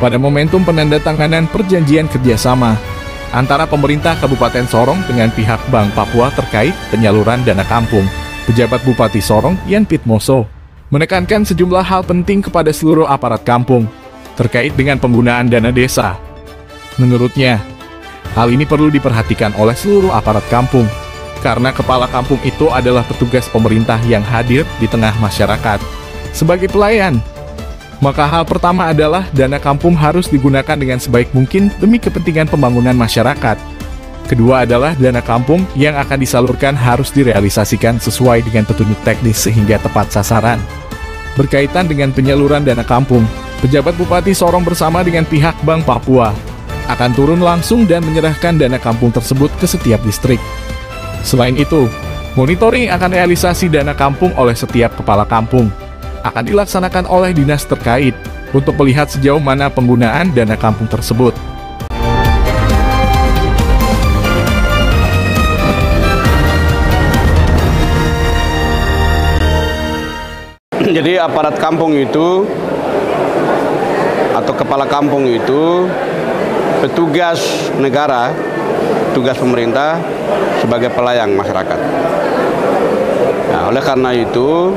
pada momentum penandatanganan perjanjian kerjasama antara pemerintah Kabupaten Sorong dengan pihak Bank Papua terkait penyaluran dana kampung. Pejabat Bupati Sorong, Yan Pitmoso, menekankan sejumlah hal penting kepada seluruh aparat kampung terkait dengan penggunaan dana desa. Menurutnya, hal ini perlu diperhatikan oleh seluruh aparat kampung, karena kepala kampung itu adalah petugas pemerintah yang hadir di tengah masyarakat sebagai pelayan. Maka hal pertama adalah dana kampung harus digunakan dengan sebaik mungkin demi kepentingan pembangunan masyarakat. Kedua adalah dana kampung yang akan disalurkan harus direalisasikan sesuai dengan petunjuk teknis sehingga tepat sasaran. Berkaitan dengan penyaluran dana kampung, pejabat Bupati Sorong bersama dengan pihak Bank Papua akan turun langsung dan menyerahkan dana kampung tersebut ke setiap distrik. Selain itu, monitoring akan realisasi dana kampung oleh setiap kepala kampung akan dilaksanakan oleh dinas terkait untuk melihat sejauh mana penggunaan dana kampung tersebut. Jadi aparat kampung itu atau kepala kampung itu petugas negara, tugas pemerintah sebagai pelayan masyarakat. Nah, oleh karena itu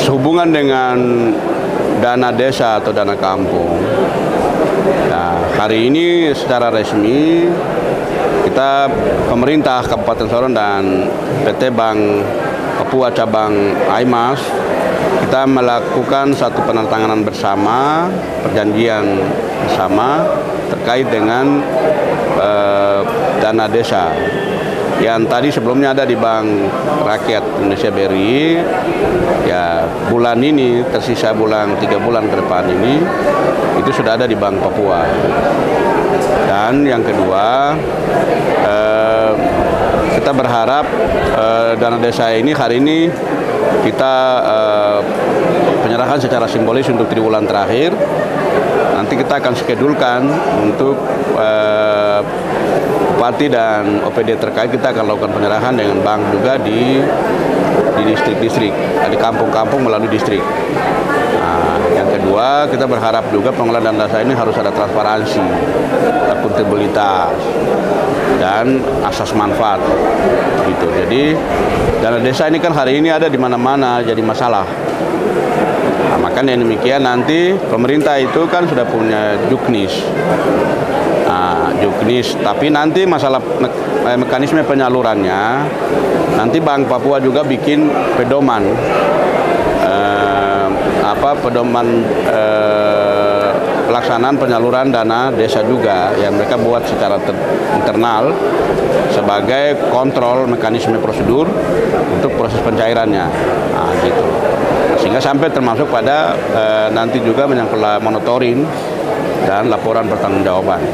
sehubungan dengan dana desa atau dana kampung. Nah, hari ini secara resmi kita pemerintah Kabupaten Sorong dan PT Bank Papua Cabang AIMAS kita melakukan satu penandatanganan bersama, perjanjian bersama terkait dengan dana desa yang tadi sebelumnya ada di Bank Rakyat Indonesia BRI. Ya, bulan ini tersisa 3 bulan ke depan ini itu sudah ada di Bank Papua. Dan yang kedua, kita berharap dana desa ini hari ini kita penyerahan secara simbolis untuk triwulan terakhir. Nanti kita akan skedulkan untuk Bupati dan OPD terkait, kita akan lakukan penyerahan dengan bank juga di distrik-distrik, di kampung-kampung melalui distrik. Nah, yang kedua, kita berharap juga pengelolaan dana desa ini harus ada transparansi, akuntabilitas, dan asas manfaat. Gitu. Jadi dana desa ini kan hari ini ada di mana-mana jadi masalah. Nah, makanya demikian nanti pemerintah itu kan sudah punya juknis. Nah, juknis, tapi nanti masalah mekanisme penyalurannya, nanti Bank Papua juga bikin pedoman, pelaksanaan penyaluran dana desa juga yang mereka buat secara internal sebagai kontrol mekanisme prosedur untuk proses pencairannya. Nah, gitu. Sehingga sampai termasuk pada nanti juga menyangkut monitoring dan laporan pertanggungjawaban,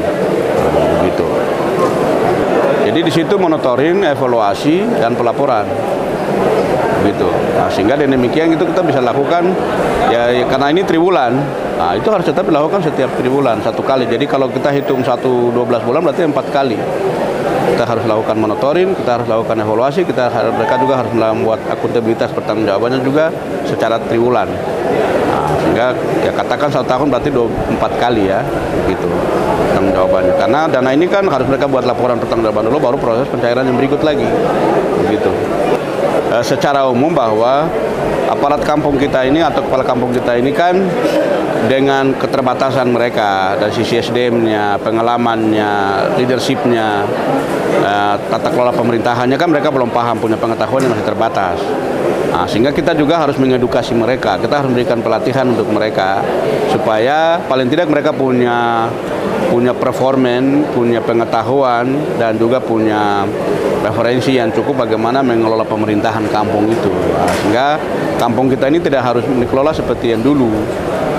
gitu. Jadi di situ monitoring, evaluasi, dan pelaporan, gitu. Nah, sehingga dengan demikian itu kita bisa lakukan ya karena ini triwulan. Nah, itu harus tetap dilakukan setiap triwulan 1 kali. Jadi kalau kita hitung 12 bulan berarti 4 kali. Kita harus lakukan monitoring, kita harus lakukan evaluasi, mereka juga harus membuat akuntabilitas pertanggungjawabannya juga secara triwulan. Nah, sehingga ya katakan 1 tahun berarti 4 kali ya, gitu pertanggungjawabannya. Karena dana ini kan harus mereka buat laporan pertanggungjawaban dulu, baru proses pencairan yang berikut lagi, begitu. Secara umum bahwa aparat kampung kita ini atau kepala kampung kita ini kan dengan keterbatasan mereka dari sisi SDM-nya, pengalamannya, leadership-nya, tata kelola pemerintahannya kan mereka belum paham, punya pengetahuan yang masih terbatas. Nah, sehingga kita juga harus mengedukasi mereka, kita harus memberikan pelatihan untuk mereka supaya paling tidak mereka punya performan, punya pengetahuan dan juga punya referensi yang cukup bagaimana mengelola pemerintahan kampung itu. Nah, sehingga kampung kita ini tidak harus dikelola seperti yang dulu.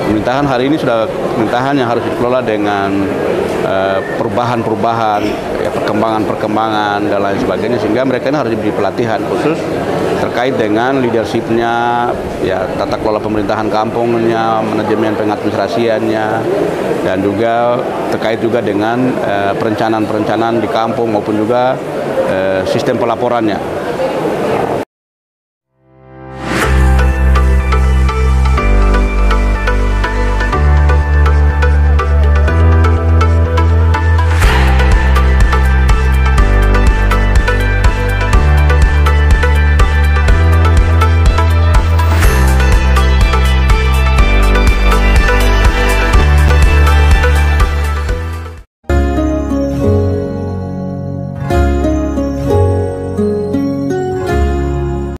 Pemerintahan hari ini sudah pemerintahan yang harus dikelola dengan perubahan-perubahan, ya, perkembangan-perkembangan dan lain sebagainya, sehingga mereka ini harus diberi pelatihan khusus terkait dengan leadership-nya, ya, tata kelola pemerintahan kampungnya, manajemen pengadministrasiannya, dan juga terkait juga dengan perencanaan-perencanaan di kampung maupun juga sistem pelaporannya.